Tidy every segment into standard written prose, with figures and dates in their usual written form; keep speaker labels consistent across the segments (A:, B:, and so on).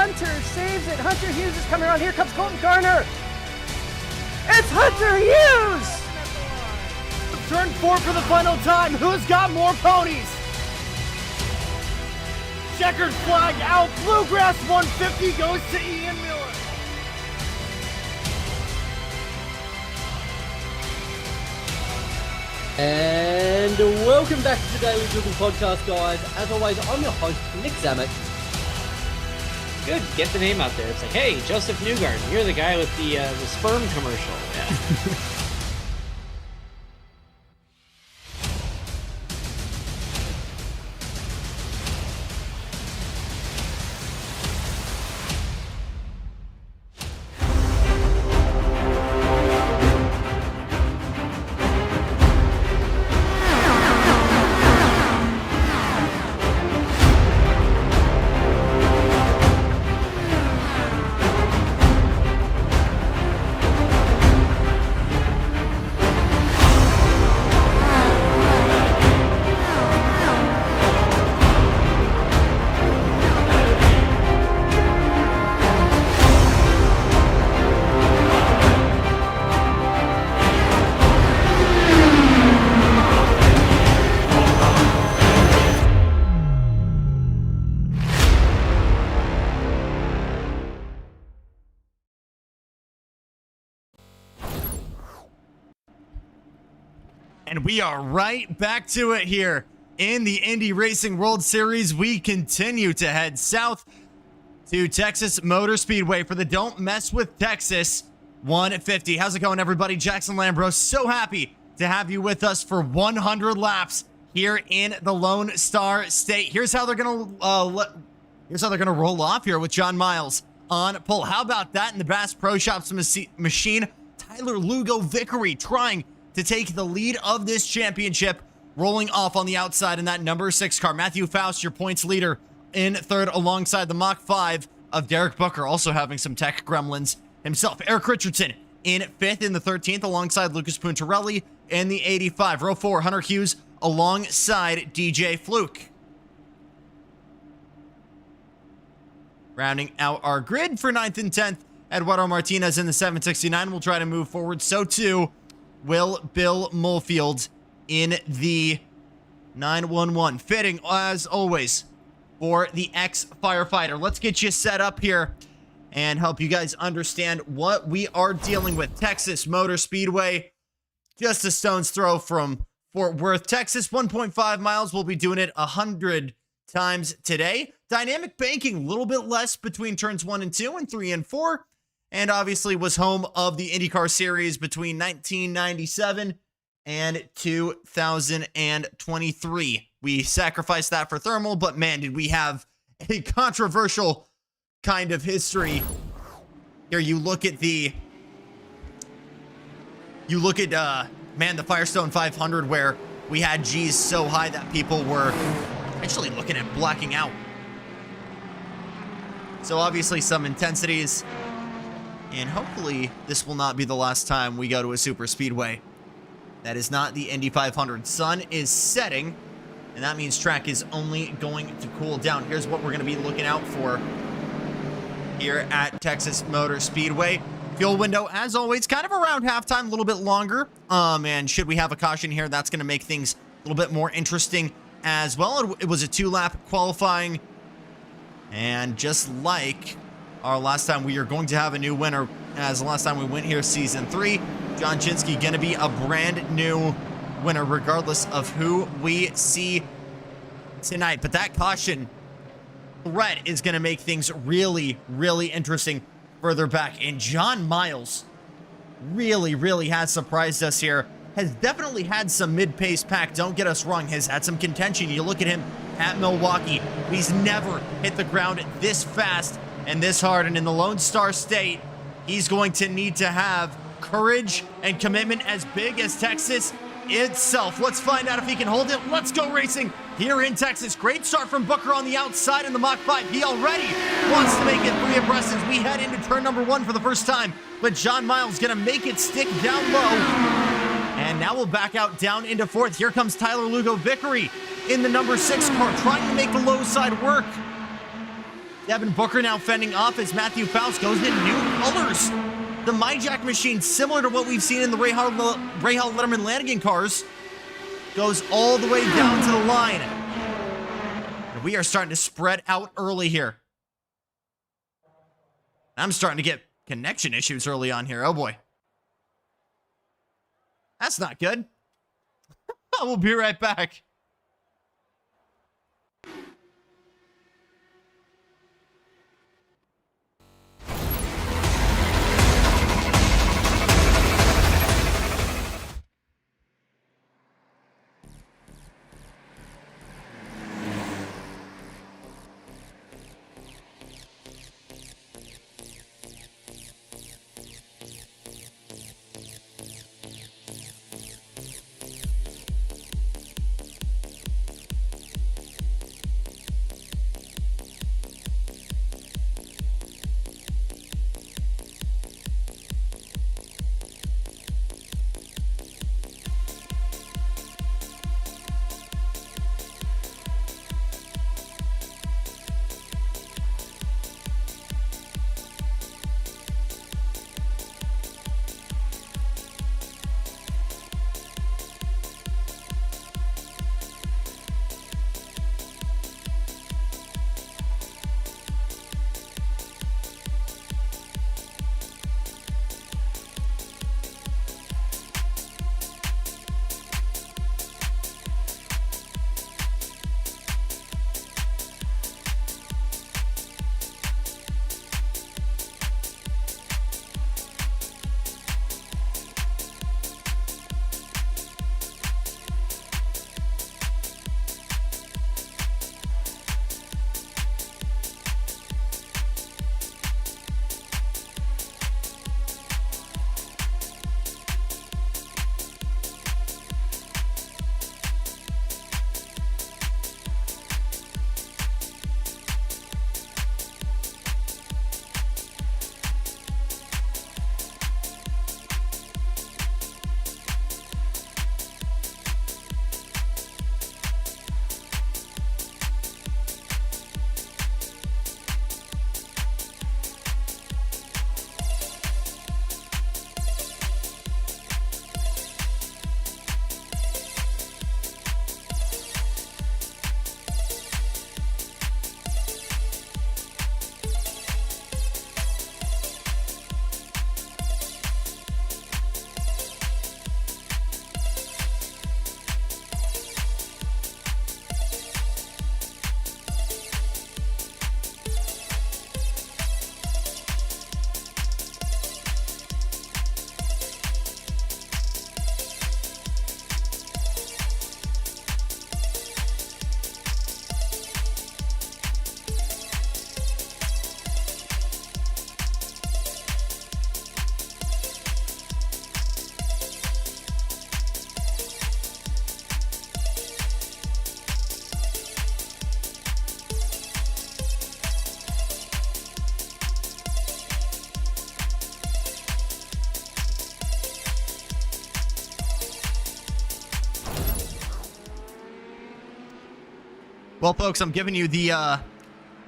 A: Hunter saves it. Hunter Hughes is coming around. Here comes Colton Garner. It's Hunter Hughes!
B: Turn 4 for the final time. Who's got more ponies? Checkered flag out. Bluegrass 150 goes to Ian Miller.
C: And welcome back to the Daily Dribble Podcast, guys. As always, I'm your host, Nick Zammit.
D: Good, get the name out there. It's like, hey, Joseph Newgarden, you're the guy with the sperm commercial. Yeah.
B: And we are right back to it here in the Indy Racing World Series. We continue to head south to Texas Motor Speedway for the Don't Mess with Texas 150. How's it going, everybody? Jackson Lambros, so happy to have you with us for 100 laps here in the Lone Star State. Here's how they're gonna roll off here with John Miles on pole. How about that in the Bass Pro Shops machine? Tyler Lugo Vickery trying to take the lead of this championship, rolling off on the outside in that number 6 car. Matthew Faust, your points leader, in third alongside the Mach 5 of Derek Booker, also having some tech gremlins himself. Erik Richardson in 5th in the 13th alongside Lucas Puntarelli in the 85. Row 4, Hunter Hughes alongside DJ Fluck. Rounding out our grid for 9th and 10th, Eduardo Martinez in the 769 will try to move forward. So too will Bill Mulfield in the 911. Fitting, as always, for the ex-firefighter. Let's get you set up here and help you guys understand what we are dealing with. Texas Motor Speedway, just a stone's throw from Fort Worth, Texas. 1.5 miles. We'll be doing it 100 times today. Dynamic banking, a little bit less between turns 1 and 2 and 3 and 4. And obviously was home of the IndyCar series between 1997 and 2023. We sacrificed that for thermal, but man, did we have a controversial kind of history. Here you look at the Firestone 500, where we had G's so high that people were actually looking at blacking out. So obviously some intensities. And hopefully this will not be the last time we go to a super speedway. That is not the Indy 500. Sun is setting, and that means track is only going to cool down. Here's what we're going to be looking out for here at Texas Motor Speedway. Fuel window, as always, kind of around halftime, a little bit longer. And should we have a caution here, that's going to make things a little bit more interesting as well. It was a 2-lap qualifying. And just like our last time, we are going to have a new winner, as the last time we went here, season 3. John Chinsky going to be a brand new winner, regardless of who we see tonight. But that caution threat is going to make things really, really interesting further back. And John Miles really, really has surprised us here. Has definitely had some mid-pace pack, don't get us wrong. Has had some contention. You look at him at Milwaukee. He's never hit the ground this fast and this hard, and in the Lone Star State, he's going to need to have courage and commitment as big as Texas itself. Let's find out if he can hold it. Let's go racing here in Texas. Great start from Booker on the outside in the Mach 5. He already wants to make it 3 abreast as we head into turn number 1 for the first time, but John Miles gonna make it stick down low. And now we'll back out down into 4th. Here comes Tyler Lugo Vickery in the number 6 car, trying to make the low side work. Devin Booker now fending off as Matthew Faust goes in new colors. The MyJack machine, similar to what we've seen in the Rahal Letterman Lanigan cars, goes all the way down to the line. And we are starting to spread out early here. I'm starting to get connection issues early on here. Oh boy. That's not good. We'll be right back. Well, folks, I'm giving you the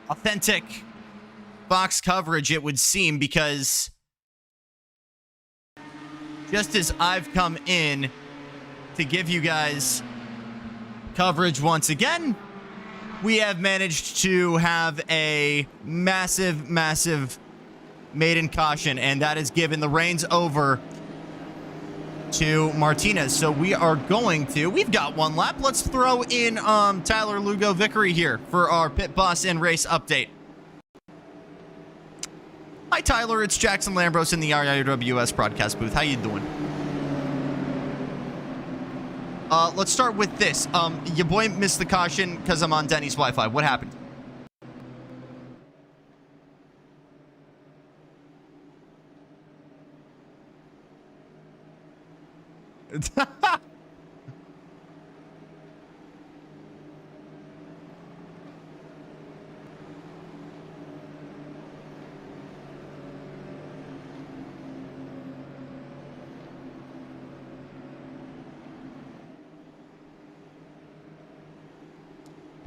B: authentic box coverage, it would seem, because just as I've come in to give you guys coverage once again, we have managed to have a massive, massive maiden caution, and that has given the reins over to Martinez. So we are going to, we've got one lap. Let's throw in Tyler Lugo Vickery here for our pit boss and race update. Hi Tyler, it's Jackson Lambros in the RIWS broadcast booth. How you doing? Let's start with this. Your boy missed the caution because I'm on Denny's Wi-Fi. What happened?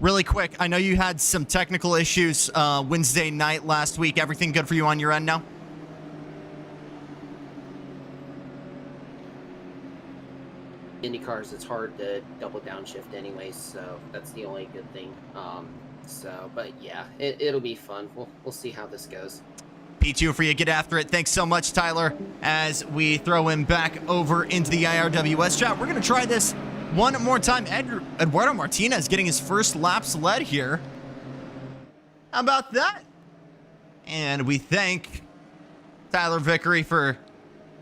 B: Really quick, I know you had some technical issues Wednesday night last week. Everything good for you on your end now?
E: IndyCars, it's hard to double downshift anyways, so that's the only good thing. But yeah, it'll be fun. We'll see how this goes.
B: P2 for you. Get after it. Thanks so much, Tyler. As we throw him back over into the IRWS chat, we're going to try this one more time. Eduardo Martinez getting his first laps led here. How about that? And we thank Tyler Vickery for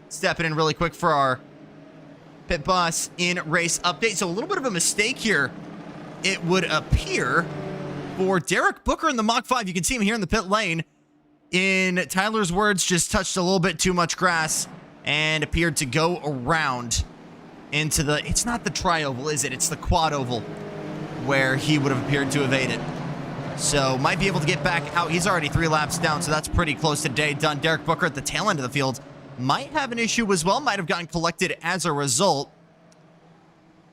B: stepping in really quick for our pit boss in race update. So a little bit of a mistake here, it would appear, for Derek Booker in the Mach 5. You can see him here in the pit lane. In Tyler's words, just touched a little bit too much grass and appeared to go around into the, it's not the tri-oval, is it? It's the quad oval where he would have appeared to evade it. So might be able to get back out. He's already 3 laps down, so that's pretty close to day done. Derek Booker at the tail end of the field might have an issue as well, might have gotten collected as a result.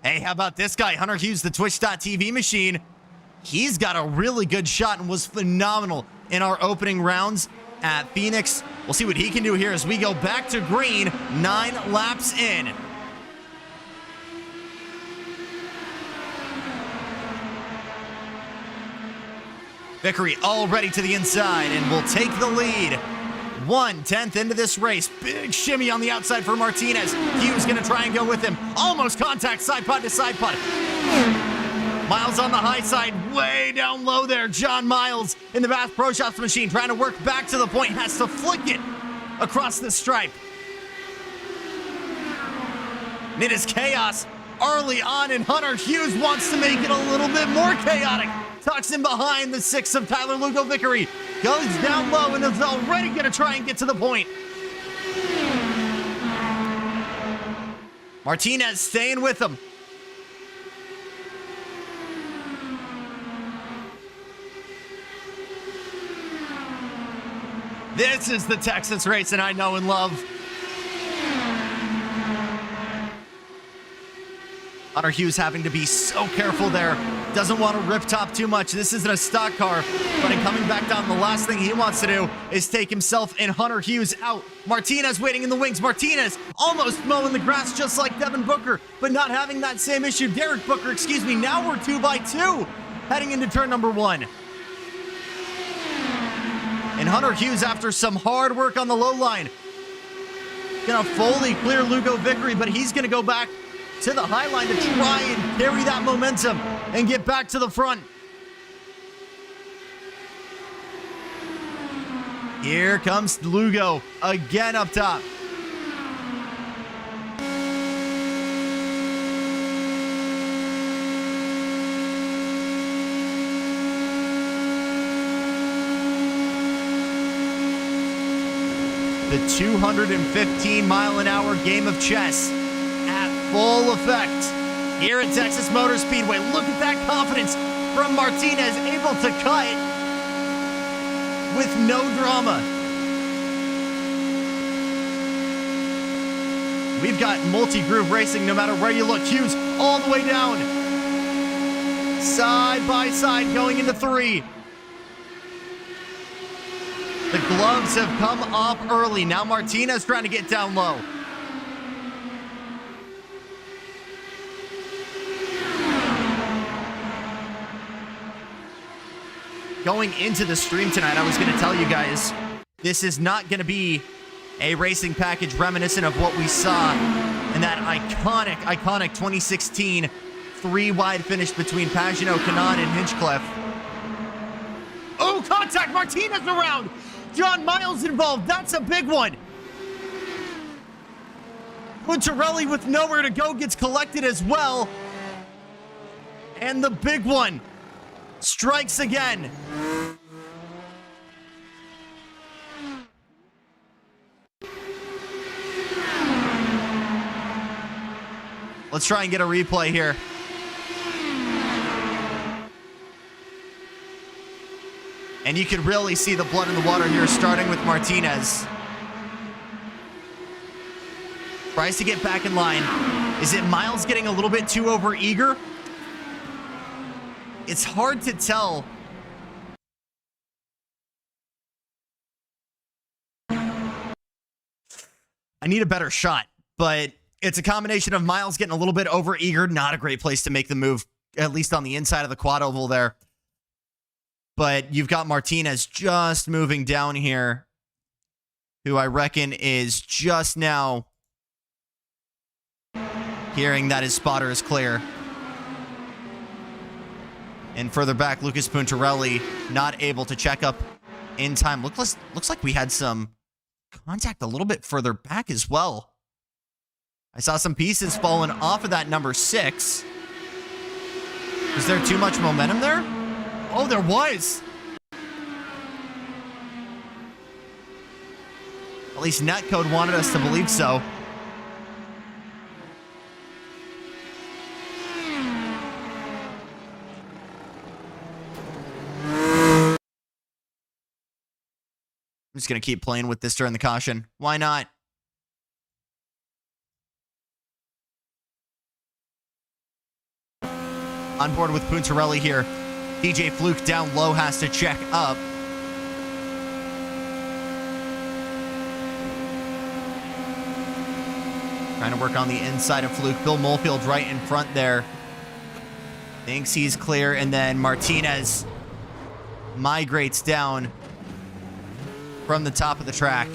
B: Hey, how about this guy? Hunter Hughes, the Twitch.tv machine. He's got a really good shot and was phenomenal in our opening rounds at Phoenix. We'll see what he can do here as we go back to green, 9 laps in. Vickery already to the inside and will take the lead. 1/10 into this race. Big shimmy on the outside for Martinez. Hughes gonna try and go with him. Almost contact, side pod to side pod. Miles on the high side, way down low there. John Miles in the Bath Pro Shops machine trying to work back to the point. Has to flick it across the stripe. And it is chaos early on, and Hunter Hughes wants to make it a little bit more chaotic. Tucks in behind the 6 of Tyler Lugo Vickery. Goes down low and is already going to try and get to the point. Martinez staying with him. This is the Texas racing I know and love. Hunter Hughes having to be so careful there. Doesn't want to rip top too much. This isn't a stock car, but in coming back down, the last thing he wants to do is take himself and Hunter Hughes out. Martinez waiting in the wings. Martinez almost mowing the grass just like Devin Booker, but not having that same issue. Derek Booker, excuse me. Now we're 2 by 2 heading into turn number 1. And Hunter Hughes, after some hard work on the low line, gonna fully clear Lugo Vickery, but he's gonna go back to the high line to try and carry that momentum and get back to the front. Here comes Lugo again up top. The 215-mile-an-hour game of chess at full effect here at Texas Motor Speedway. Look at that confidence from Martinez, able to cut with no drama. We've got multi-groove racing no matter where you look. Hughes all the way down. Side by side going into 3. The gloves have come off early. Now Martinez trying to get down low. Going into the stream tonight, I was going to tell you guys, this is not going to be a racing package reminiscent of what we saw in that iconic 2016 3-wide finish between Pagenaud, Kanaan, and Hinchcliffe. Oh, contact! Martinez around! John Miles involved. That's a big one. Puntarelli with nowhere to go gets collected as well. And the big one strikes again. Let's try and get a replay here. And you can really see the blood in the water here, starting with Martinez. Tries to get back in line. Is it Miles getting a little bit too over-eager? It's hard to tell. I need a better shot, but it's a combination of Miles getting a little bit over-eager. Not a great place to make the move, at least on the inside of the quad oval there. But you've got Martinez just moving down here, who I reckon is just now hearing that his spotter is clear. And further back, Lucas Puntarelli not able to check up in time. Looks like we had some contact a little bit further back as well. I saw some pieces falling off of that number 6. Was there too much momentum there? Oh, there was. At least Netcode wanted us to believe so. I'm just going to keep playing with this during the caution. Why not? On board with Puntarelli here. DJ Fluke down low has to check up. Trying to work on the inside of Fluke. Bill Molefield right in front there. Thinks he's clear, and then Martinez migrates down from the top of the track.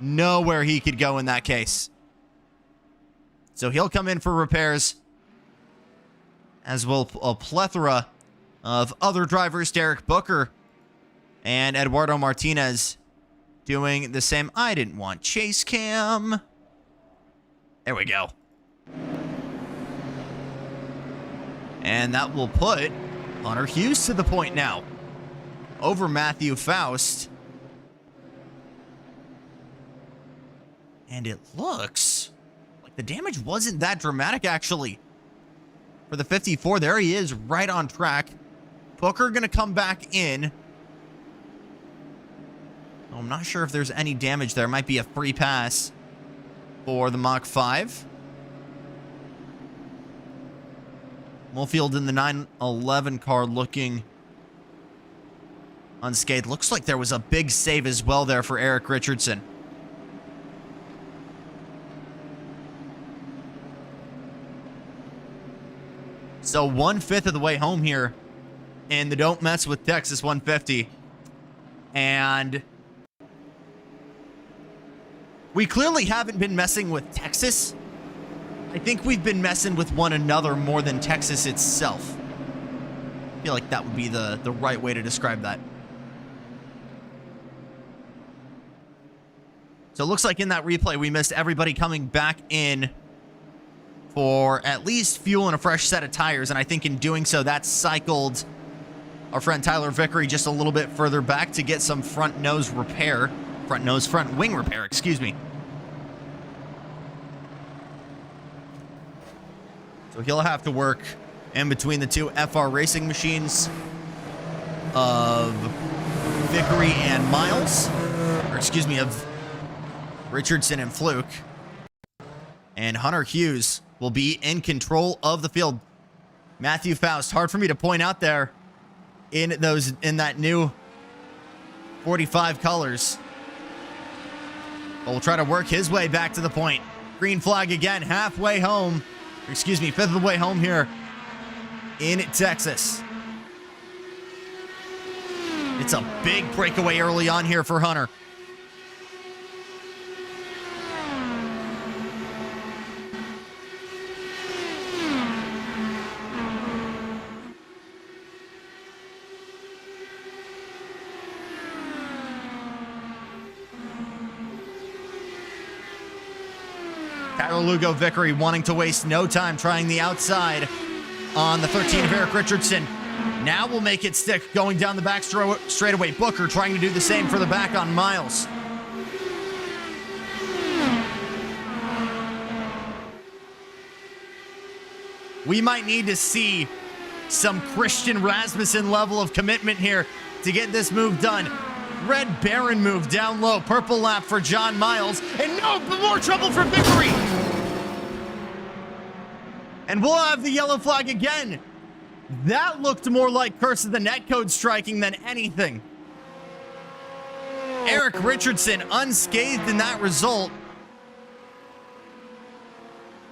B: Nowhere he could go in that case. So he'll come in for repairs, as will a plethora of other drivers. Derek Booker and Eduardo Martinez doing the same. I didn't want chase cam. There we go. And that will put Hunter Hughes to the point now, over Matthew Faust. And it looks like the damage wasn't that dramatic, actually. For the 54, there he is, right on track. Booker going to come back in. I'm not sure if there's any damage there. Might be a free pass for the Mach 5. Molefield in the 911 car looking unscathed. Looks like there was a big save as well there for Erik Richardson. So 1/5 of the way home here in the Don't Mess with Texas 150. And we clearly haven't been messing with Texas. I think we've been messing with one another more than Texas itself. I feel like that would be the right way to describe that. So it looks like in that replay, we missed everybody coming back in for at least fuel and a fresh set of tires. And I think in doing so, that cycled our friend Tyler Vickery just a little bit further back to get some front wing repair, excuse me. So he'll have to work in between the two FR Racing machines of Vickery and Miles, or excuse me, of Richardson and Fluke. And Hunter Hughes will be in control of the field. Matthew Faust, hard for me to point out there in that new 45 colors. But we'll try to work his way back to the point. Green flag again, halfway home. Excuse me, 5th of the way home here in Texas. It's a big breakaway early on here for Hunter. Lugo Vickery wanting to waste no time trying the outside on the 13 of Erik Richardson. Now we'll make it stick going down the back straightaway. Booker trying to do the same for the back on Miles. We might need to see some Christian Rasmussen level of commitment here to get this move done. Red Baron move down low. Purple lap for John Miles. And no more trouble for Vickery. And we'll have the yellow flag again. That looked more like Curse of the Netcode striking than anything. Erik Richardson unscathed in that result.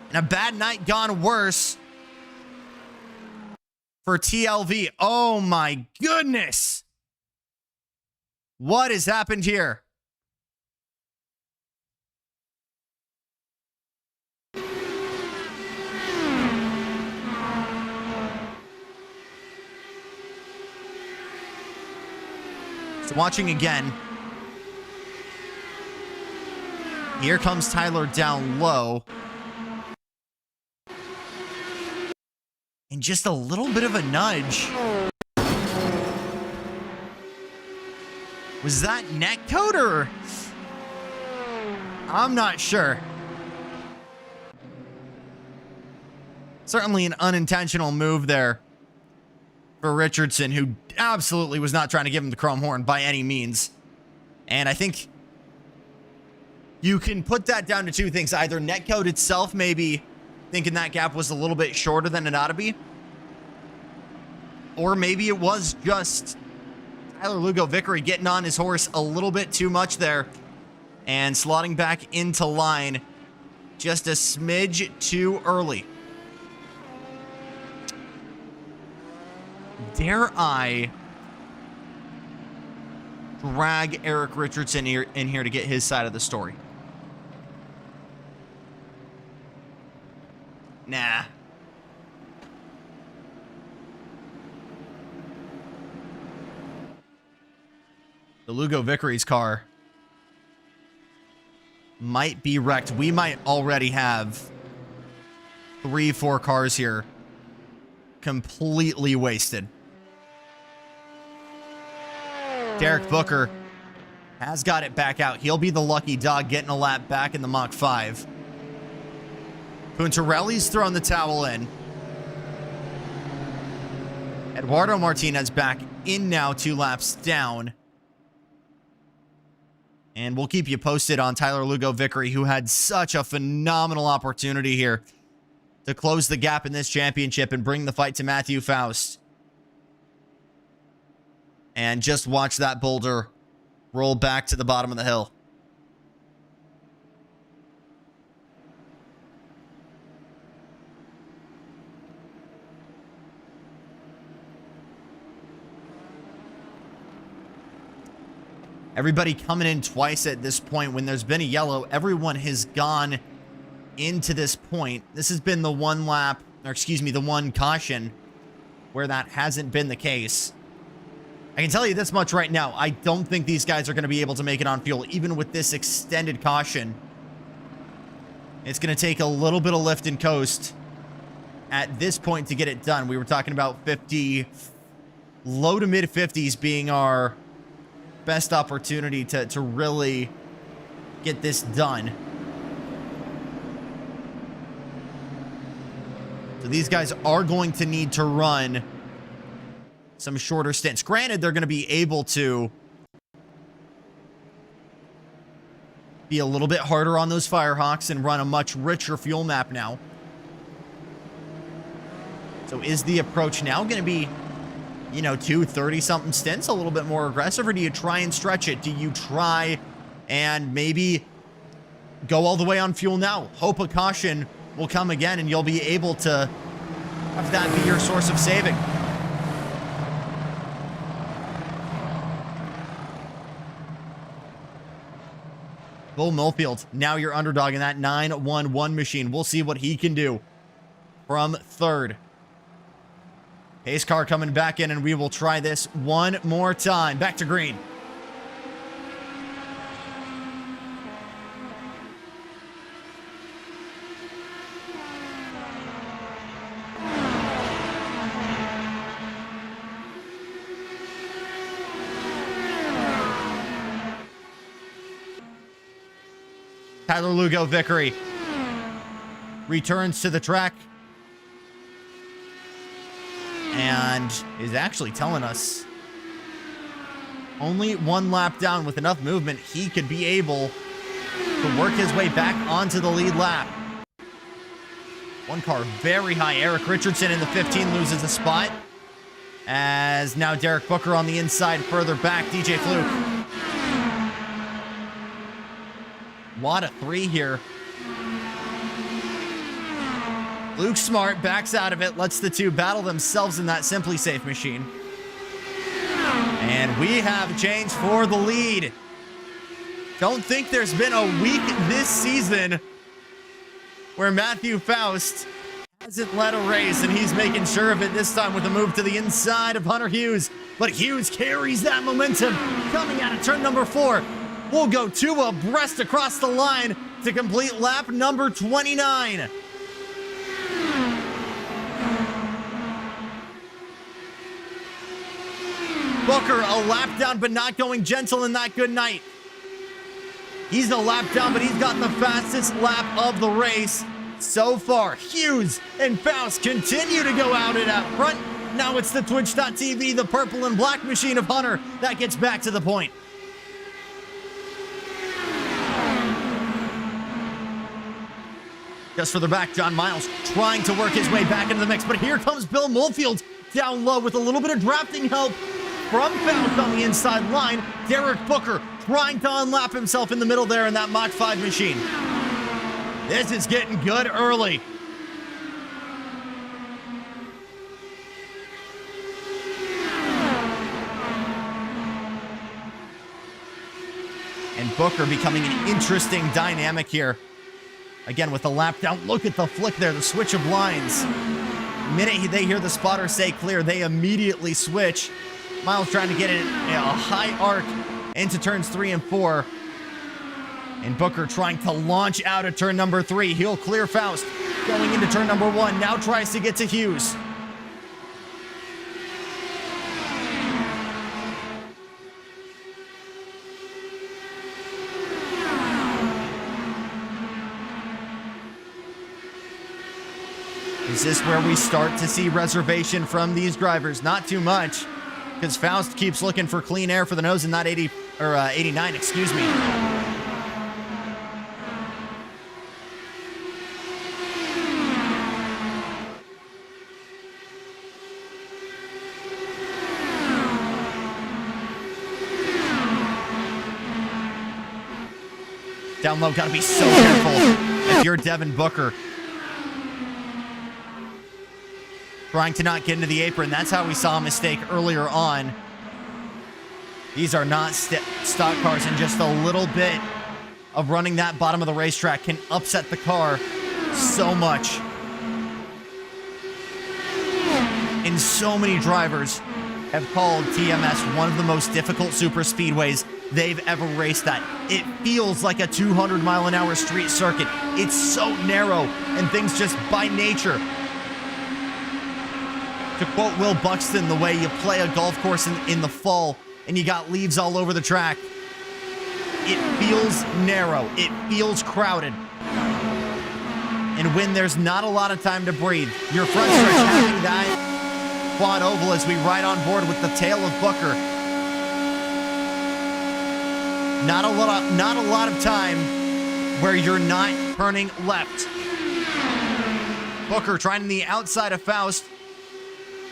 B: And a bad night gone worse for TLV. Oh my goodness. What has happened here? So watching again. Here comes Tyler down low. And just a little bit of a nudge. Was that netcode or? I'm not sure. Certainly an unintentional move there for Richardson, who absolutely was not trying to give him the chrome horn by any means. And I think you can put that down to two things. Either netcode itself maybe thinking that gap was a little bit shorter than it ought to be. Or maybe it was just Tyler Lugo Vickery getting on his horse a little bit too much there and slotting back into line just a smidge too early. Dare I drag Erik Richardson in here to get his side of the story? Nah. The Lugo Vickery's car might be wrecked. We might already have 3-4 cars here completely wasted. Derek Booker has got it back out. He'll be the lucky dog getting a lap back in the Mach 5. Puntarelli's throwing the towel in. Eduardo Martinez back in now, 2 laps down. And we'll keep you posted on Tyler Lugo Vickery, who had such a phenomenal opportunity here to close the gap in this championship and bring the fight to Matthew Faust. And just watch that boulder roll back to the bottom of the hill. Everybody coming in twice at this point. When there's been a yellow, everyone has gone into this point. This has been the one lap, or excuse me, the one caution where that hasn't been the case. I can tell you this much right now. I don't think these guys are going to be able to make it on fuel, even with this extended caution. It's going to take a little bit of lift and coast at this point to get it done. We were talking about 50, low to mid 50s being our best opportunity to really get this done. So these guys are going to need to run some shorter stints. Granted, they're going to be able to be a little bit harder on those Firehawks and run a much richer fuel map now. So is the approach now going to be, you know, 2 30-something stints, a little bit more aggressive, or do you try and stretch it? Do you try and maybe go all the way on fuel now? Hope a caution will come again and you'll be able to have that be your source of saving. Bull Millfield, now your underdog in that 911 machine. We'll see what he can do from third. Pace car coming back in, and we will try this one more time. Back to green. Tyler Lugo Vickery returns to the track and is actually telling us only 1 lap down. With enough movement, he could be able to work his way back onto the lead lap. One car very high. Erik Richardson in the 15 loses a spot. As now Derek Booker on the inside, further back, DJ Fluck. What a 3 here. Luke Smart backs out of it, lets the two battle themselves in that Simply Safe machine. And we have a change for the lead. Don't think there's been a week this season where Matthew Faust hasn't led a race, and he's making sure of it this time with a move to the inside of Hunter Hughes. But Hughes carries that momentum coming out of turn number 4. We'll go 2 abreast across the line to complete lap number 29. Booker a lap down, but not going gentle in that good night. He's a lap down, but he's gotten the fastest lap of the race so far. Hughes and Faust continue to go out and out front. Now it's the Twitch.tv, the purple and black machine of Hunter that gets back to the point. Just further back, John Miles trying to work his way back into the mix, but here comes Bill Molefield down low with a little bit of drafting help from Faust on the inside line. Derek Booker trying to unlap himself in the middle there in that Mach 5 machine. This is getting good early. And Booker becoming an interesting dynamic here. Again, with the lap down, look at the flick there, the switch of lines. The minute they hear the spotter say clear, they immediately switch. Miles trying to get it a high arc into turns 3 and 4. And Booker trying to launch out of turn number 3. He'll clear Faust. Going into turn number 1, now tries to get to Hughes. Is this where we start to see reservation from these drivers? Not too much, because Faust keeps looking for clean air for the nose and not 89, excuse me. Down low, gotta be so careful if you're Devin Booker. Trying to not get into the apron. That's how we saw a mistake earlier on. These are not stock cars, and just a little bit of running that bottom of the racetrack can upset the car so much. And so many drivers have called TMS one of the most difficult super speedways they've ever raced at. It feels like a 200-mile-an-hour street circuit. It's so narrow, and things just by nature. To quote Will Buxton, the way you play a golf course in the fall and you got leaves all over the track. It feels narrow. It feels crowded. And when there's not a lot of time to breathe, your front stretch having that quad oval as we ride on board with the tail of Booker. Not a lot of time where you're not turning left. Booker trying the outside of Faust.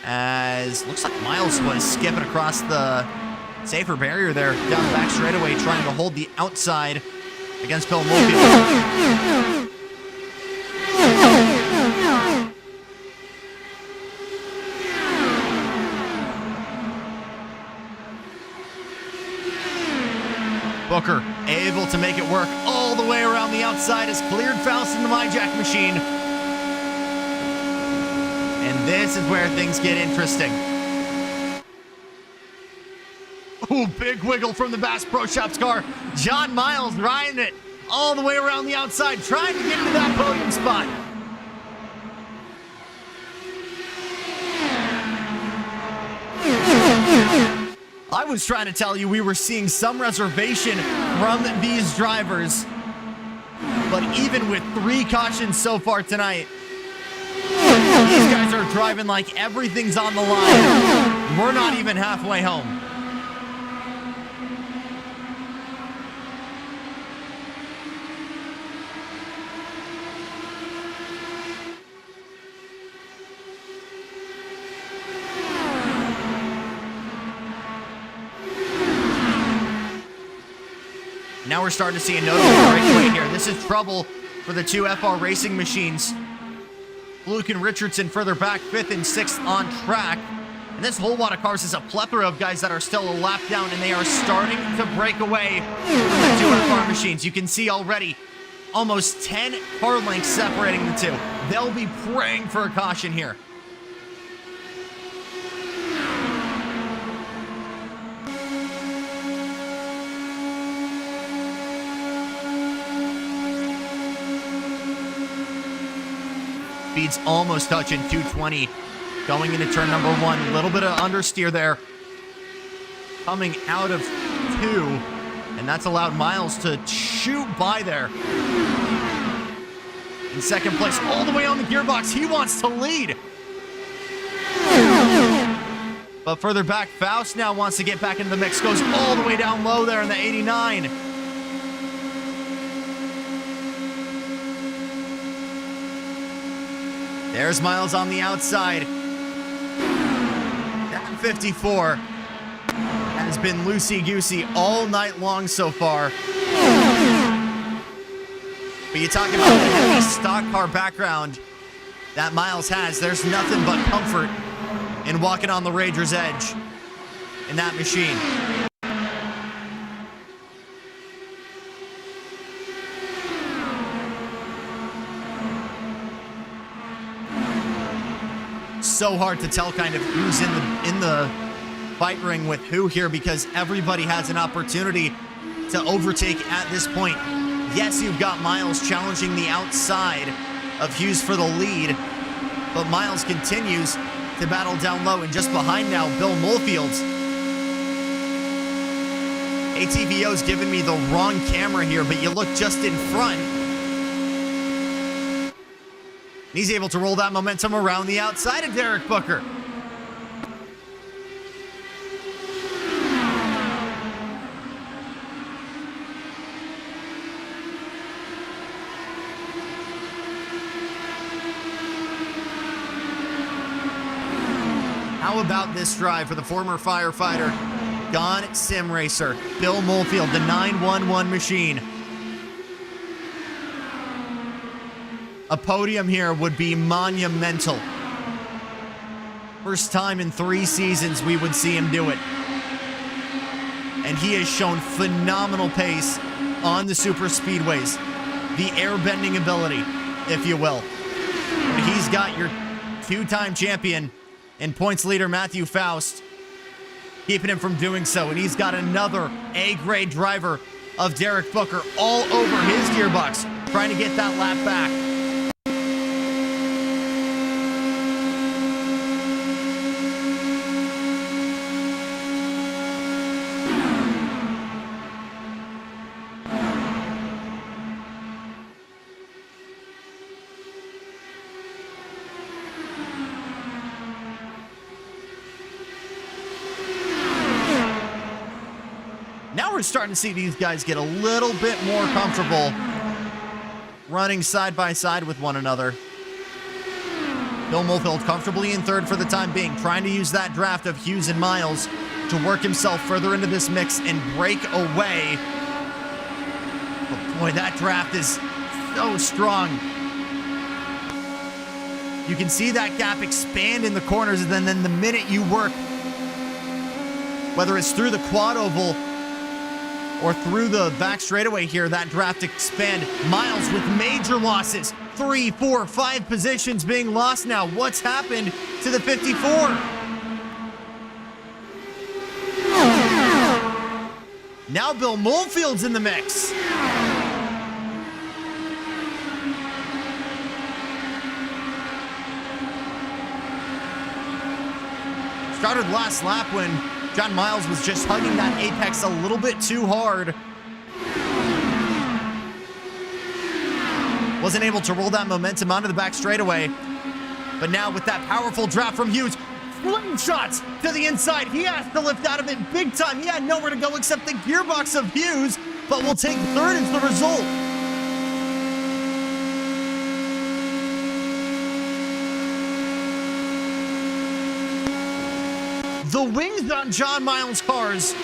B: As looks like Miles was skipping across the safer barrier there, down the back straightaway, trying to hold the outside against Bill Molefield. Booker able to make it work all the way around the outside, has cleared Faust in the MyJack machine. And this is where things get interesting. Ooh, big wiggle from the Bass Pro Shops car. John Miles riding it all the way around the outside, trying to get into that podium spot. I was trying to tell you we were seeing some reservation from these drivers. But even with 3 cautions so far tonight, these guys are driving like everything's on the line. We're not even halfway home. Now we're starting to see a notable breakaway here. This is trouble for the two FR Racing machines. Fluck and Richardson further back, 5th and 6th on track. And this whole lot of cars is a plethora of guys that are still a lap down, and they are starting to break away from the two FR machines. You can see already almost 10 car lengths separating the two. They'll be praying for a caution here. Speed's almost touching 220. Going into turn number 1. A little bit of understeer there. Coming out of 2. And that's allowed Miles to shoot by there. In second place, all the way on the gearbox. He wants to lead. But further back, Faust now wants to get back into the mix. Goes all the way down low there in the 89. There's Miles on the outside. That 54 has been loosey-goosey all night long so far. But you talk about the heavy stock car background that Miles has. There's nothing but comfort in walking on the Rager's edge in that machine. So hard to tell kind of who's in the fight ring with who here, because everybody has an opportunity to overtake at this point. Yes, you've got Miles challenging the outside of Hughes for the lead, but Miles continues to battle down low, and just behind now, Bill Molefields. ATVO's giving me the wrong camera here, but you look just in front. He's able to roll that momentum around the outside of Derek Booker. How about this drive for the former firefighter, gone sim racer, Bill Molefield, the 911 machine. A podium here would be monumental. First time in 3 seasons we would see him do it. And he has shown phenomenal pace on the super speedways. The air-bending ability, if you will. But he's got your 2-time champion and points leader Matthew Faust keeping him from doing so. And he's got another A-grade driver of Derek Booker all over his gearbox, trying to get that lap back. Now we're starting to see these guys get a little bit more comfortable running side by side with one another. Bill Molefield comfortably in 3rd for the time being, trying to use that draft of Hughes and Miles to work himself further into this mix and break away. But boy, that draft is so strong. You can see that gap expand in the corners, and then the minute you work, whether it's through the quad oval or through the back straightaway here, that draft expand. Miles with major losses. 3, 4, 5 positions being lost now. What's happened to the 54? Now Bill Molefield's in the mix. Started last lap when John Miles was just hugging that apex a little bit too hard. Wasn't able to roll that momentum onto the back straightaway. But now with that powerful drop from Hughes, flame shots to the inside. He has to lift out of it big time. He had nowhere to go except the gearbox of Hughes, but will take 3rd as the result. The wings on John Miles' cars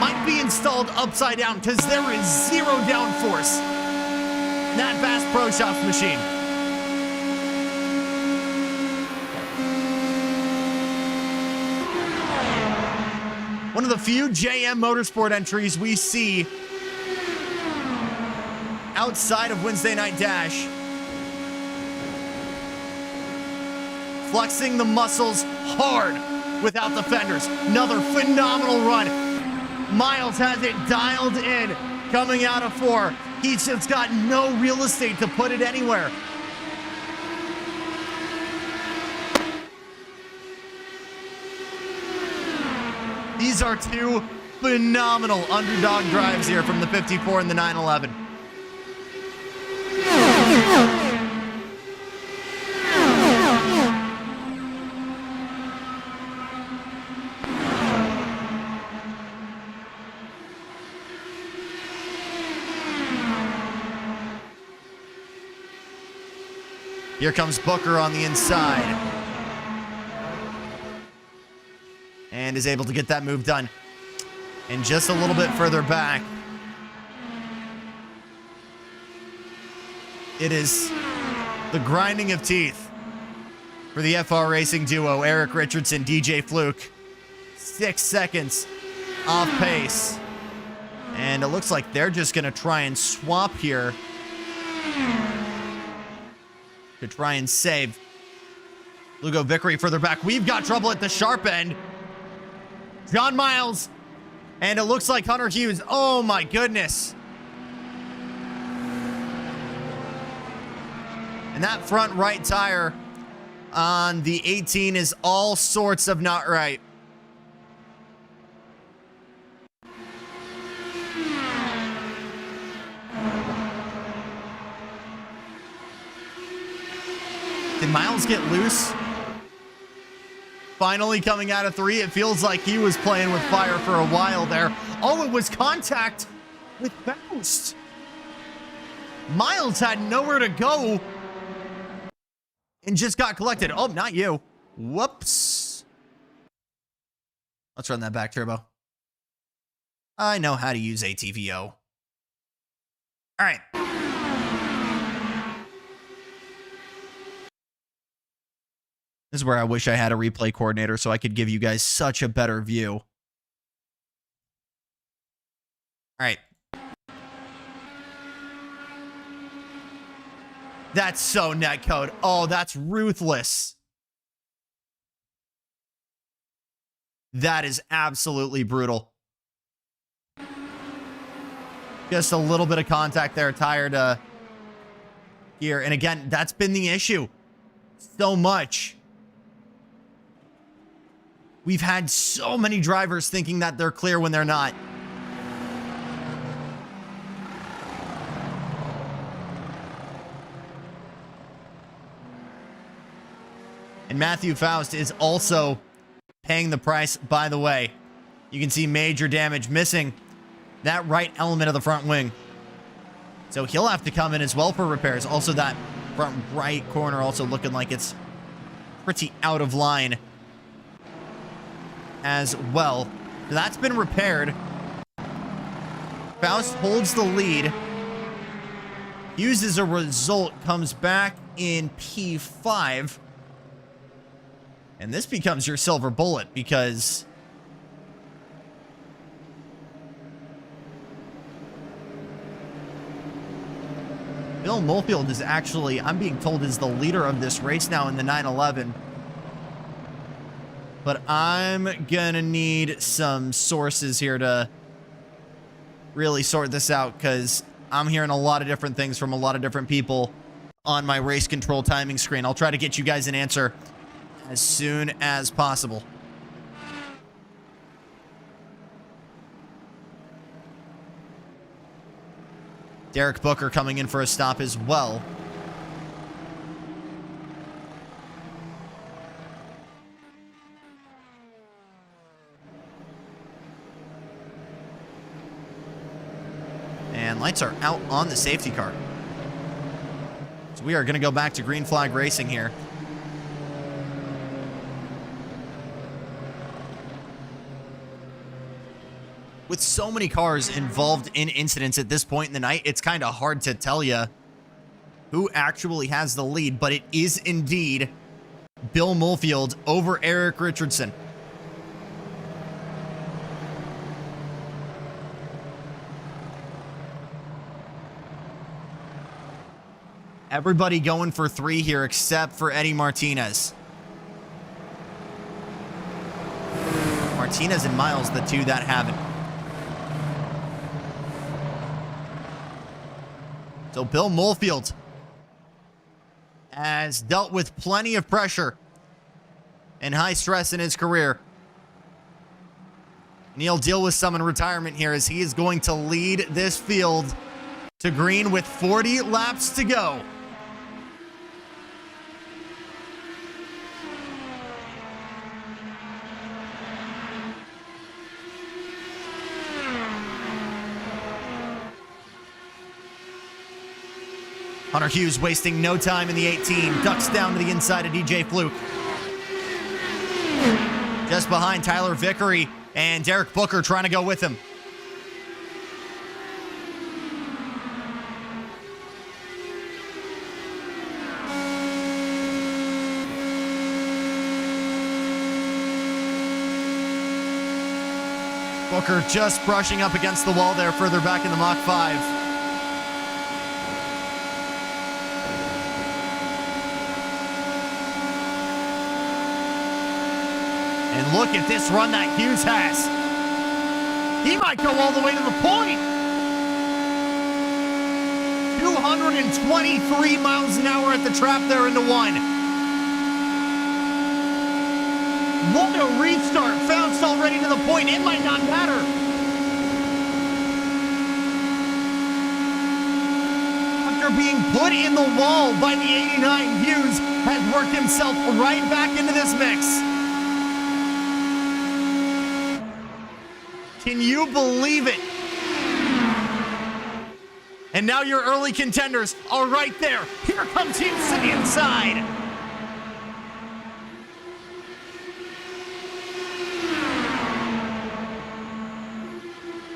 B: might be in installed upside down because there is zero downforce. That Bass Pro Shops machine. One of the few JM Motorsport entries we see outside of Wednesday Night Dash. Flexing the muscles hard without the fenders. Another phenomenal run. Miles has it dialed in coming out of 4. He's just got no real estate to put it anywhere. These are two phenomenal underdog drives here from the 54 and the 911. Here comes Booker on the inside. And is able to get that move done. And just a little bit further back, it is the grinding of teeth for the FR Racing duo, Erik Richardson, DJ Fluck. 6 seconds off pace. And it looks like they're just going to try and swap here to try and save Lugo Vickery further back. We've got trouble at the sharp end. John Miles, and it looks like Hunter Hughes. Oh my goodness. And that front right tire on the 18 is all sorts of not right. Did Miles get loose? Finally coming out of 3, it feels like he was playing with fire for a while there. Oh, it was contact with Faust. Miles had nowhere to go and just got collected. Oh, not you. Whoops. Let's run that back turbo. I know how to use ATVO. All right. This is where I wish I had a replay coordinator so I could give you guys such a better view. All right. That's so netcode. Oh, that's ruthless. That is absolutely brutal. Just a little bit of contact there, tire to gear. And again, that's been the issue. So much. We've had so many drivers thinking that they're clear when they're not. And Matthew Faust is also paying the price, by the way. You can see major damage, missing that right element of the front wing. So he'll have to come in as well for repairs. Also, that front right corner also looking like it's pretty out of line as well. So that's been repaired. Faust holds the lead. Hughes, as a result, comes back in P5. And this becomes your silver bullet because Bill Molefield is actually, I'm being told, is the leader of this race now in the 911. But I'm gonna need some sources here to really sort this out because I'm hearing a lot of different things from a lot of different people on my race control timing screen. I'll try to get you guys an answer as soon as possible. Derek Booker coming in for a stop as well. And lights are out on the safety car. So we are going to go back to green flag racing here. With so many cars involved in incidents at this point in the night, it's kind of hard to tell you who actually has the lead, but it is indeed Bill Mulfield over Erik Richardson. Everybody going for 3 here except for Eddie Martinez. Martinez and Miles, the two that haven't. So Bill Mulfield has dealt with plenty of pressure and high stress in his career. And he'll deal with some in retirement here as he is going to lead this field to green with 40 laps to go. Hunter Hughes wasting no time in the 18. Ducks down to the inside of DJ Fluck. Just behind Tyler Vickery and Derek Booker trying to go with him. Booker just brushing up against the wall there further back in the Mach 5. And look at this run that Hughes has. He might go all the way to the point. 223 miles an hour at the trap there into 1. What a restart. Faust already to the point. It might not matter. After being put in the wall by the 89, Hughes has worked himself right back into this mix. Can you believe it? And now your early contenders are right there. Here comes Hughes to the inside.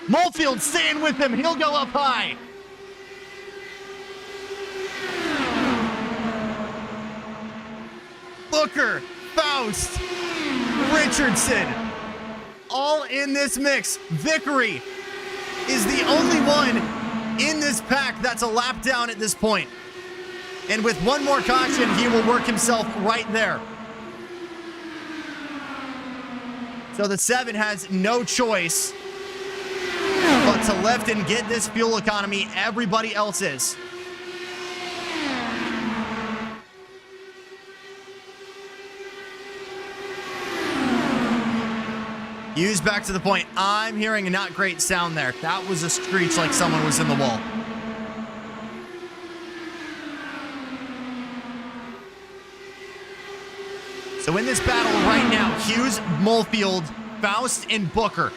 B: Mulfield staying with him. He'll go up high. Booker, Faust, Richardson, all in this mix. Vickery is the only one in this pack that's a lap down at this point. And with one more caution, he will work himself right there. So the 7 has no choice but to lift and get this fuel economy. Everybody else is. Hughes back to the point. I'm hearing a not great sound there. That was a screech like someone was in the wall. So in this battle right now, Hughes, Mulfield, Faust, and Booker.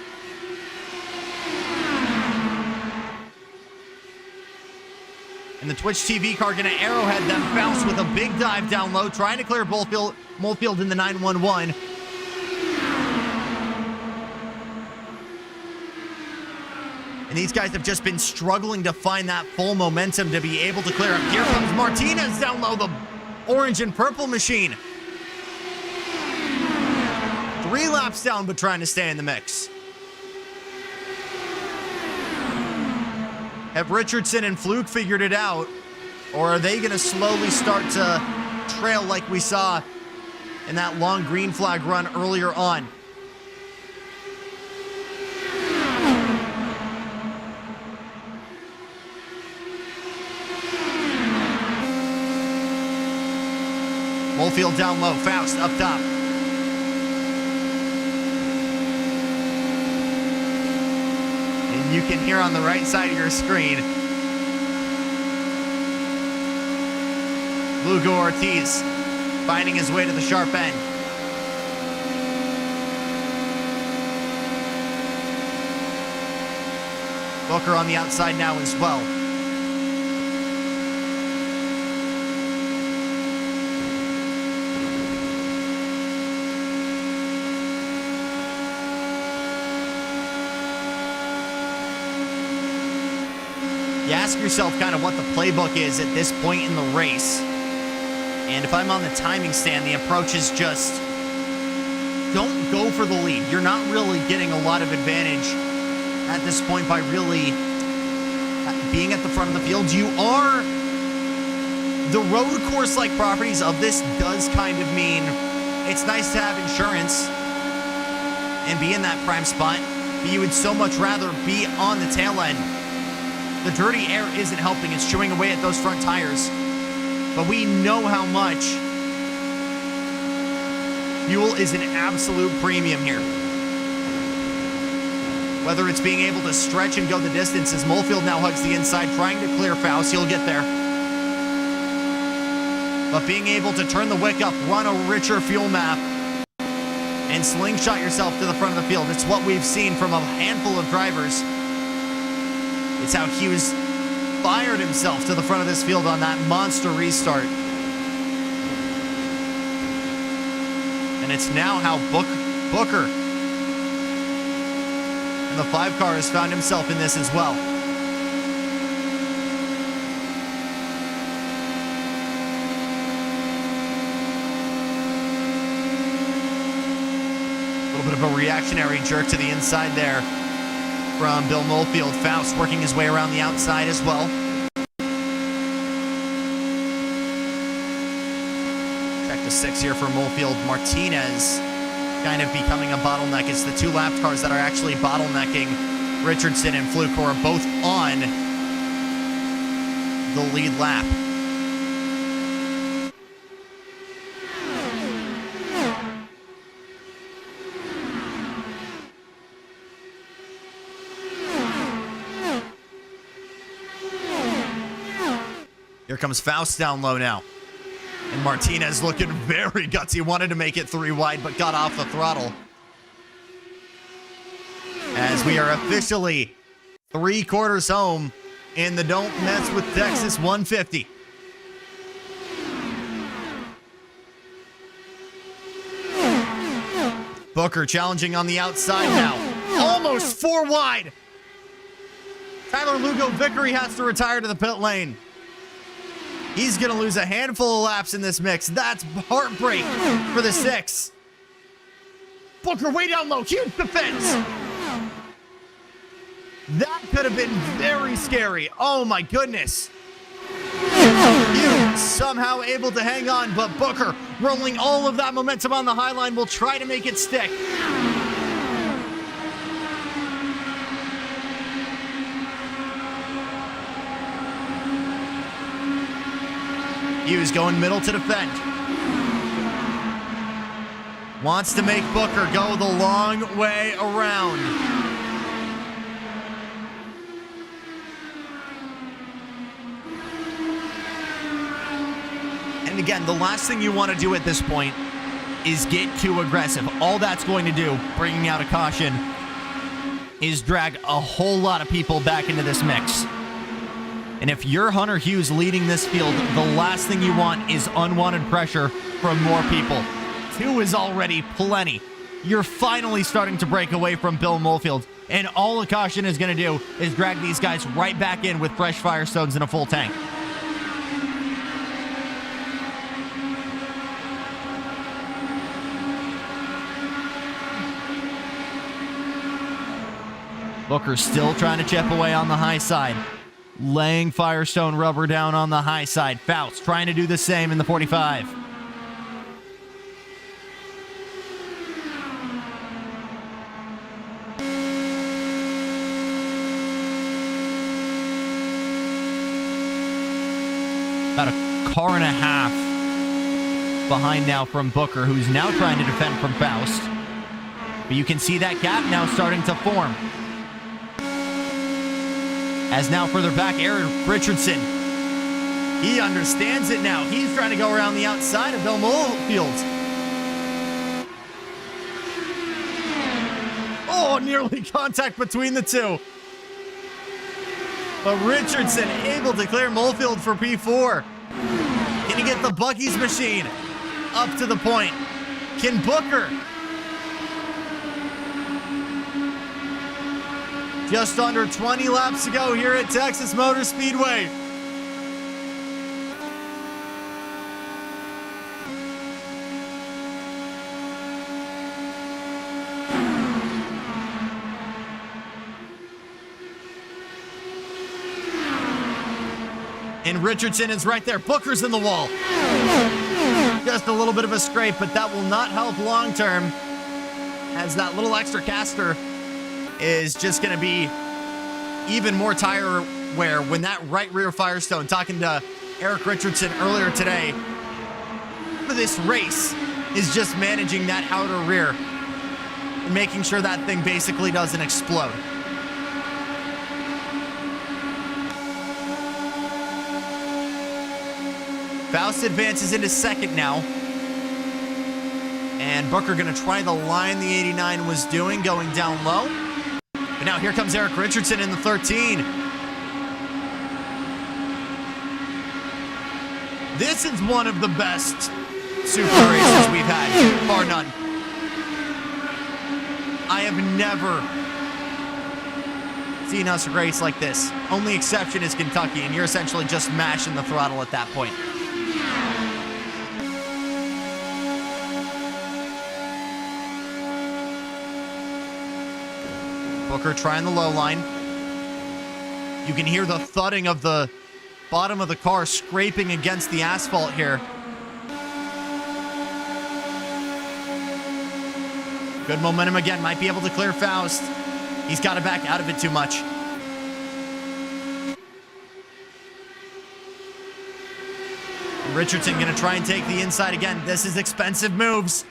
B: And the Twitch TV car going to arrowhead them. Faust with a big dive down low, trying to clear Mulfield in the 911. And these guys have just been struggling to find that full momentum to be able to clear him. Here comes Martinez down low, the orange and purple machine. 3 laps down, but trying to stay in the mix. Have Richardson and Fluke figured it out? Or are they going to slowly start to trail like we saw in that long green flag run earlier on? Mulfield down low, Faust up top. And you can hear on the right side of your screen, Lugo Ortiz finding his way to the sharp end. Booker on the outside now as well. ask yourself kind of what the playbook is at this point in the race. And if I'm on the timing stand, the approach is just don't go for the lead. You're not really getting a lot of advantage at this point by really being at the front of the field. You are... The road course-like properties of this does kind of mean it's nice to have insurance and be in that prime spot, but you would so much rather be on the tail end. The dirty air isn't helping. It's chewing away at those front tires. But we know how much fuel is an absolute premium here. Whether it's being able to stretch and go the distance as Molefield now hugs the inside, trying to clear Faust. He'll get there. But being able to turn the wick up, run a richer fuel map, and slingshot yourself to the front of the field. It's what we've seen from a handful of drivers. It's how Hughes fired himself to the front of this field on that monster restart. And it's now how Booker in the 5 car has found himself in this as well. A little bit of a reactionary jerk to the inside there from Bill Molefield. Faust working his way around the outside as well. Check the 6 here for Molefield. Martinez kind of becoming a bottleneck. It's the 2 lapped cars that are actually bottlenecking. Richardson and Fluck are both on the lead lap. Here comes Faust down low now. And Martinez looking very gutsy. Wanted to make it 3 wide, but got off the throttle. As we are officially 3/4 home in the Don't Mess with Texas 150. Booker challenging on the outside now. Almost 4 wide. Tyler Lugo Vickery has to retire to the pit lane. He's going to lose a handful of laps in this mix. That's heartbreak for the 6. Booker way down low. Huge defense. That could have been very scary. Oh my goodness. Huge somehow able to hang on, but Booker rolling all of that momentum on the high line will try to make it stick. Hughes going middle to defend. Wants to make Booker go the long way around. And again, the last thing you want to do at this point is get too aggressive. All that's going to do, bringing out a caution, is drag a whole lot of people back into this mix. And if you're Hunter Hughes leading this field, the last thing you want is unwanted pressure from more people. 2 is already plenty. You're finally starting to break away from Bill Molefield, and all a caution is going to do is drag these guys right back in with fresh Firestones and a full tank. Booker still trying to chip away on the high side. Laying Firestone rubber down on the high side. Faust trying to do the same in the 45. About a car and a half behind now from Booker, who's now trying to defend from Faust. But you can see that gap now starting to form. As now further back, Erik Richardson. He understands it now. He's trying to go around the outside of Bill Molefield. Oh, nearly contact between the 2. But Richardson able to clear Molefield for P4. Can he get the Bucky's machine up to the point? Can Booker Just under 20 laps to go here at Texas Motor Speedway. And Richardson is right there. Booker's in the wall. Just a little bit of a scrape, but that will not help long term, as that little extra caster is just going to be even more tire wear when that right rear Firestone, talking to Erik Richardson earlier today, for this race is just managing that outer rear and making sure that thing basically doesn't explode. Faust advances into second now. And Booker going to try the line the 89 was doing, going down low. But now here comes Erik Richardson in the 13. This is one of the best super races we've had, bar none. I have never seen us race like this. Only exception is Kentucky, and you're essentially just mashing the throttle at that point. Booker trying the low line. You can hear the thudding of the bottom of the car scraping against the asphalt here. Good momentum again. Might be able to clear Faust. He's got to back out of it too much. Richardson going to try and take the inside again. This is expensive moves.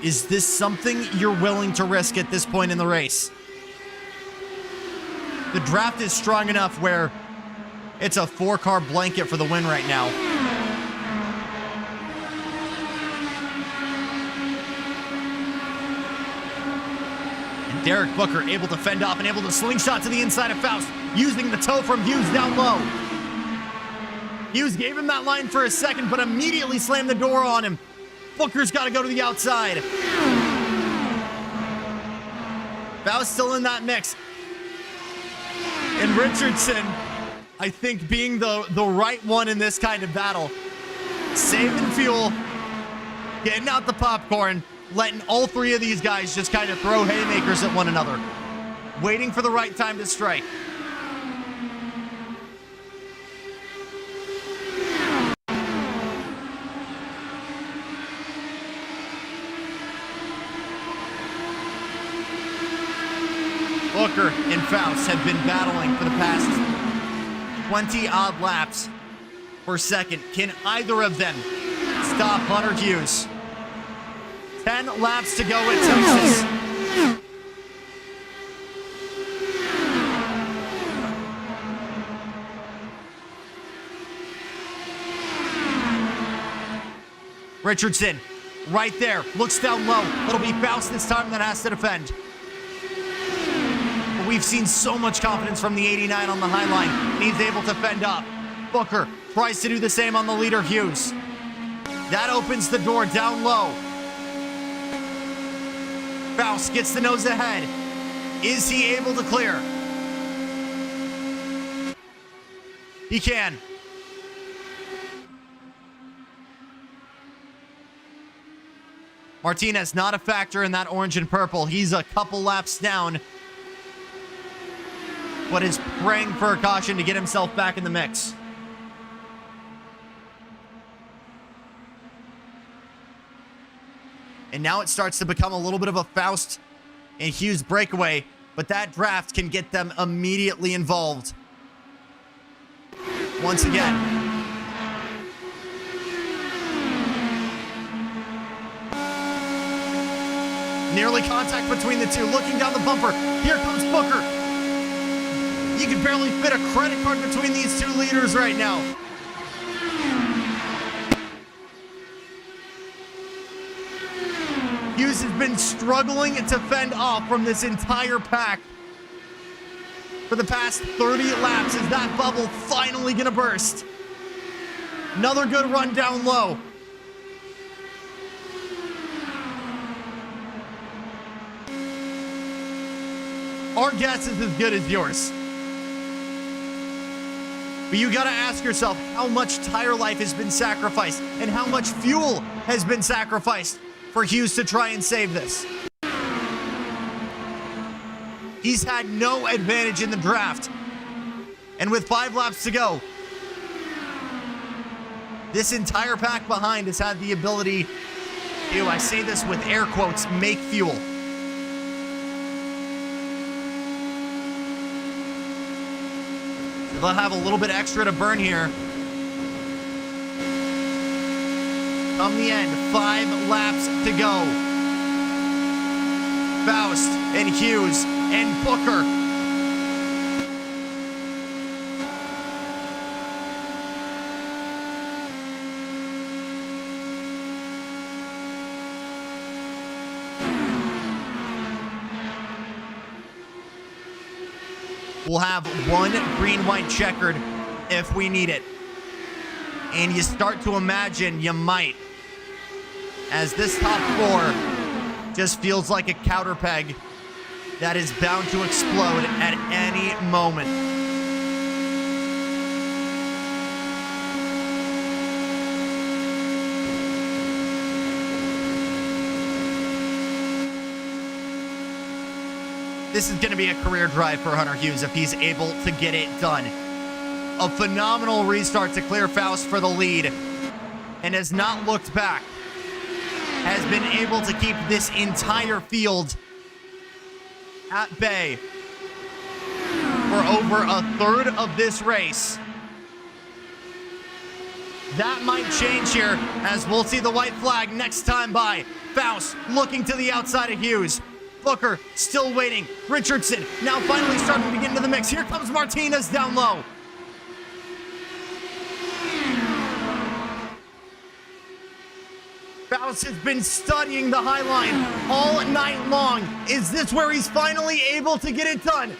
B: Is this something you're willing to risk at this point in the race? The draft is strong enough where it's a 4-car blanket for the win right now. And Derek Booker able to fend off and able to slingshot to the inside of Faust, using the toe from Hughes down low. Hughes gave him that line for a second, but immediately slammed the door on him. Booker's got to go to the outside. Faust still in that mix. And Richardson, I think, being the right one in this kind of battle. Saving fuel, getting out the popcorn, letting all three of these guys just kind of throw haymakers at one another. Waiting for the right time to strike. Booker and Faust have been battling for the past 20-odd laps for second. Can either of them stop Hunter Hughes? 10 laps to go at Texas. Richardson, right there, looks down low. It'll be Faust this time that has to defend. We've seen so much confidence from the 89 on the high line, and he's able to fend up. Booker tries to do the same on the leader, Hughes. That opens the door down low. Faust gets the nose ahead. Is he able to clear? He can. Martinez not a factor in that orange and purple. He's a couple laps down, but is praying for a caution to get himself back in the mix. And now it starts to become a little bit of a Faust and Hughes breakaway, but that draft can get them immediately involved. Once again. Nearly contact between the two. Looking down the bumper. Here comes Booker. You can barely fit a credit card between these two leaders right now. Hughes has been struggling to fend off from this entire pack for the past 30 laps. Is that bubble finally gonna burst? Another good run down low. Our guess is as good as yours. But you gotta ask yourself how much tire life has been sacrificed and how much fuel has been sacrificed for Hughes to try and save this. He's had no advantage in the draft. And with 5 laps to go, this entire pack behind has had the ability to, I say this with air quotes, make fuel. They'll have a little bit extra to burn here. Come the end, 5 laps to go. Faust and Hughes and Booker. We'll have 1 green-white checkered if we need it. And you start to imagine you might, as this top 4 just feels like a counter peg that is bound to explode at any moment. This is going to be a career drive for Hunter Hughes if he's able to get it done. A phenomenal restart to clear Faust for the lead and has not looked back. Has been able to keep this entire field at bay for over a third of this race. That might change here as we'll see the white flag next time by. Faust looking to the outside of Hughes. Booker still waiting. Richardson now finally starting to get into the mix. Here comes Martinez down low. Faust has been studying the high line all night long. Is this where he's finally able to get it done?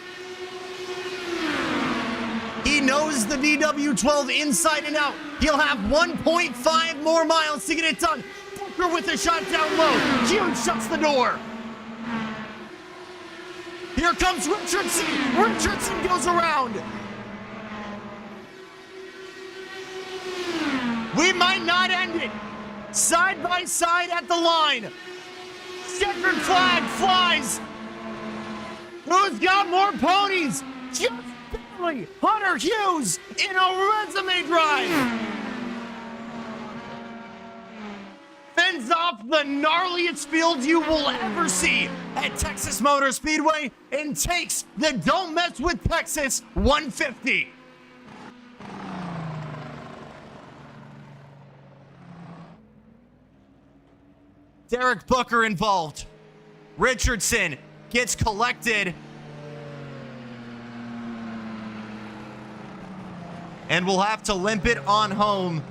B: He knows the DW12 inside and out. He'll have 1.5 more miles to get it done. Booker with a shot down low. Hughes shuts the door. Here comes Richardson. Richardson goes around. We might not end it. Side by side at the line. Checkered flag flies. Who's got more ponies? Just barely. Hunter Hughes in a resume drive. Fends off the gnarliest field you will ever see at Texas Motor Speedway and takes the Don't Mess with Texas 150. Derek Booker involved. Richardson gets collected. And we'll have to limp it on home.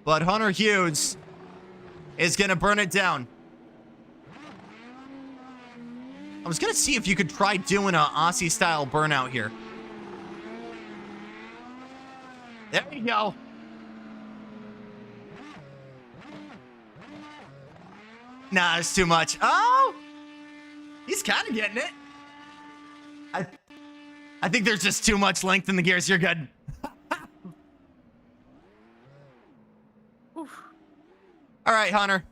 B: But Hunter Hughes is going to burn it down. I was going to see if you could try doing a Aussie-style burnout here. There you go. Nah, it's too much. Oh! He's kind of getting it. I think there's just too much length in the gears. You're good. All right, Hunter.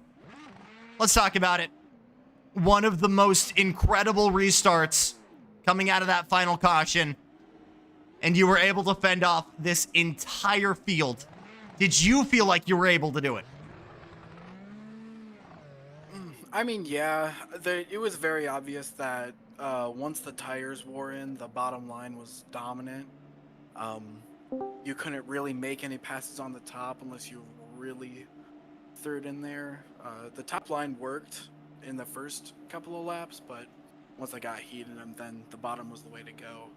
B: Let's talk about it. One of the most incredible restarts coming out of that final caution. And you were able to fend off this entire field. Did you feel like you were able to do it?
F: I mean, yeah. It was very obvious that once the tires wore in, the bottom line was dominant. You couldn't really make any passes on the top unless you really threw it in there. The top line worked in the first couple of laps, but once I got heat in them, then the bottom was the way to go.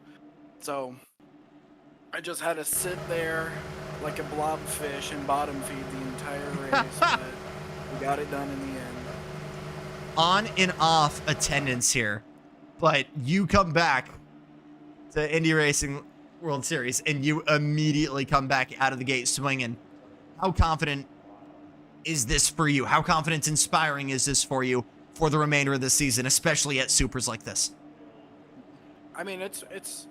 F: So I just had to sit there like a blobfish and bottom feed the entire race, but we got it done in the end.
B: On and off attendance here, but you come back to Indy Racing World Series and you immediately come back out of the gate swinging. How confident is this for you? How confidence inspiring is this for you for the remainder of the season, especially at supers like this?
F: I mean, it's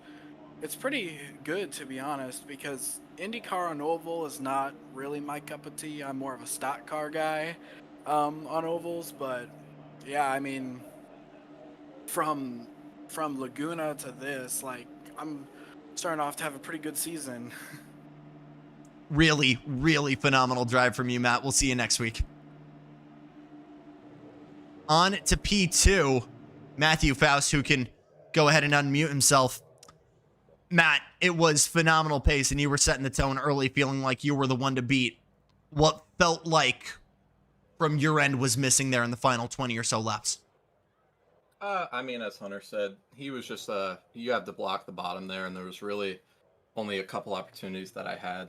F: pretty good, to be honest, because IndyCar on oval is not really my cup of tea. I'm more of a stock car guy on ovals, but yeah, I mean, from Laguna to this, like, I'm starting off to have a pretty good season.
B: Really, really phenomenal drive from you, Matt. We'll see you next week. On to P2, Matthew Faust, who can go ahead and unmute himself. Matt, it was phenomenal pace, and you were setting the tone early, feeling like you were the one to beat. What felt like from your end was missing there in the final 20 or so laps?
G: I mean, as Hunter said, he was just, you had to block the bottom there, and there was really only a couple opportunities that I had.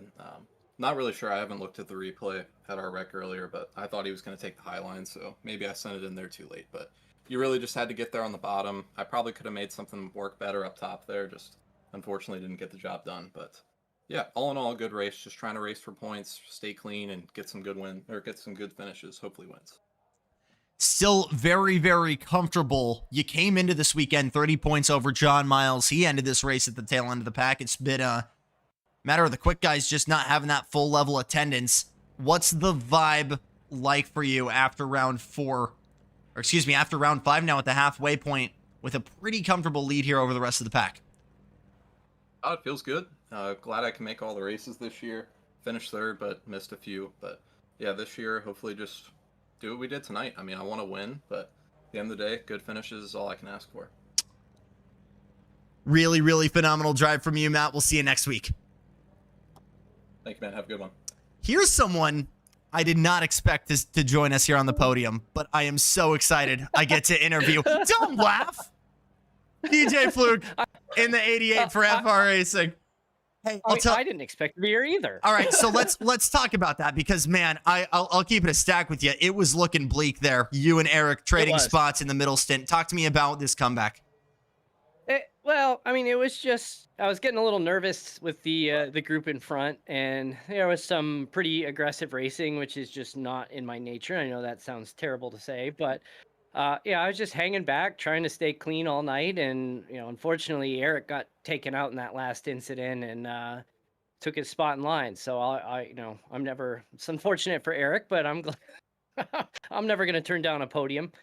G: Not really sure. I haven't looked at the replay at our wreck earlier, but I thought he was going to take the high line, so maybe I sent it in there too late. But you really just had to get there on the bottom. I probably could have made something work better up top there, just unfortunately didn't get the job done. But yeah, all in all, a good race. Just trying to race for points, stay clean, and get some good get some good finishes. Hopefully wins.
B: Still very, very comfortable. You came into this weekend 30 points over John Miles. He ended this race at the tail end of the pack. It's been a matter of the quick guys just not having that full level attendance. What's the vibe like for you after round 4? Or excuse me, after round 5 now at the halfway point with a pretty comfortable lead here over the rest of the pack?
G: Oh, it feels good. Glad I can make all the races this year. Finished third, but missed a few. But yeah, this year, hopefully just do what we did tonight. I mean, I want to win, but at the end of the day, good finishes is all I can ask for.
B: Really, really phenomenal drive from you, Matt. We'll see you next week.
G: Thank you, man. Have a good one.
B: Here's someone I did not expect to join us here on the podium, but I am so excited I get to interview. Don't laugh. DJ Fluck in the 88 for FR Racing. Hey,
D: I didn't expect to be here either.
B: All right, so let's talk about that because, man, I'll keep it a stack with you. It was looking bleak there. You and Erik trading spots in the middle stint. Talk to me about this comeback.
D: Well, I mean, it was just I was getting a little nervous with the group in front, and there was some pretty aggressive racing, which is just not in my nature. I know that sounds terrible to say, but yeah, I was just hanging back, trying to stay clean all night, and unfortunately, Erik got taken out in that last incident and took his spot in line. So I'm never. It's unfortunate for Erik, but I'm glad. I'm never going to turn down a podium.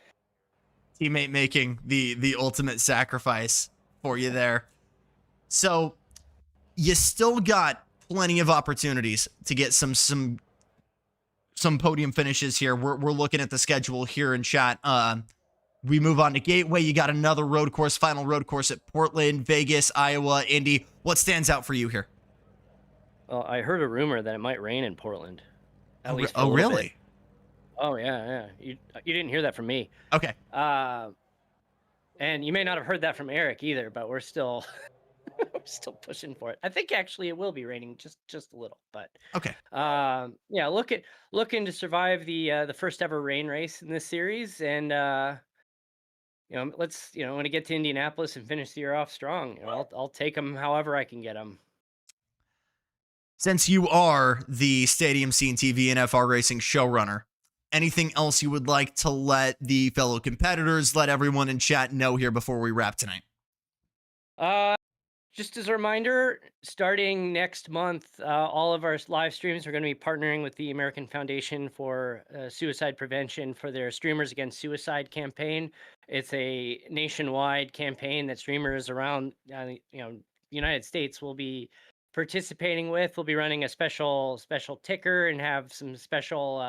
B: Teammate making the ultimate sacrifice for you there. So you still got plenty of opportunities to get some podium finishes here. We're looking at the schedule here in chat. We move on to Gateway. You got another road course, final road course at Portland, Vegas, Iowa, Indy. What stands out for you here?
D: Well, I heard a rumor that it might rain in Portland. At least for a little
B: really?
D: bit. Oh yeah. You didn't hear that from me.
B: Okay.
D: And you may not have heard that from Erik either, but we're still we're still pushing for it. I think actually it will be raining just a little, but
B: okay.
D: Yeah, looking to survive the first ever rain race in this series, and let's when I get to Indianapolis and finish the year off strong, I'll take them however I can get them.
B: Since you are the Stadium Scene TV and FR Racing showrunner, anything else you would like to let the fellow competitors, let everyone in chat know here before we wrap tonight?
D: Just as a reminder, starting next month, all of our live streams are going to be partnering with the American Foundation for Suicide Prevention for their Streamers Against Suicide campaign. It's a nationwide campaign that streamers around the United States will be participating with. We'll be running a special ticker and have some special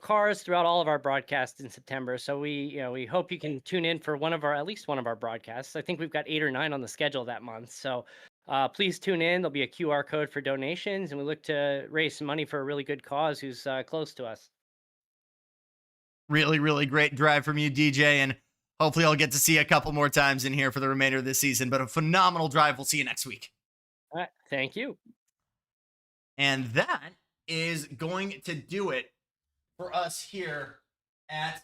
D: cars throughout all of our broadcasts in September. So we hope you can tune in for at least one of our broadcasts. I think we've got 8 or 9 on the schedule that month. So please tune in. There'll be a QR code for donations, and we look to raise some money for a really good cause who's close to us.
B: Really, really great drive from you, DJ, and hopefully I'll get to see you a couple more times in here for the remainder of this season, but a phenomenal drive. We'll see you next week.
D: All right, thank you.
B: And that is going to do it for us here at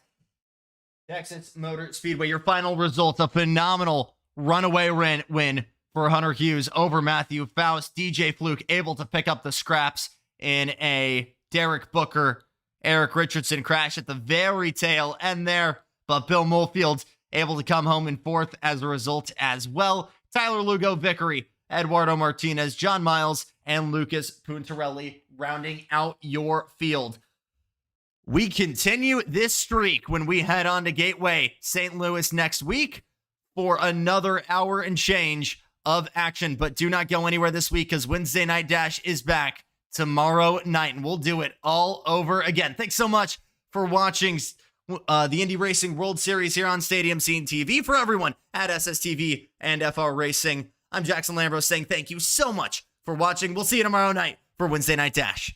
B: Jackson Motor Speedway. Your final results, a phenomenal runaway win for Hunter Hughes over Matthew Faust. DJ Fluck able to pick up the scraps in a Derek Booker Erik Richardson crashed at the very tail end there, but Bill Molefield able to come home in fourth as a result as well. Tyler Lugo, Vickery, Eduardo Martinez, John Miles, and Lucas Puntarelli rounding out your field. We continue this streak when we head on to Gateway St. Louis next week for another hour and change of action. But do not go anywhere this week because Wednesday Night Dash is back tomorrow night, and we'll do it all over again. Thanks so much for watching the Indy Racing World Series here on Stadium Scene TV. For everyone at SSTV and FR Racing, I'm Jackson Lambros saying thank you so much for watching. We'll see you tomorrow night for Wednesday Night Dash.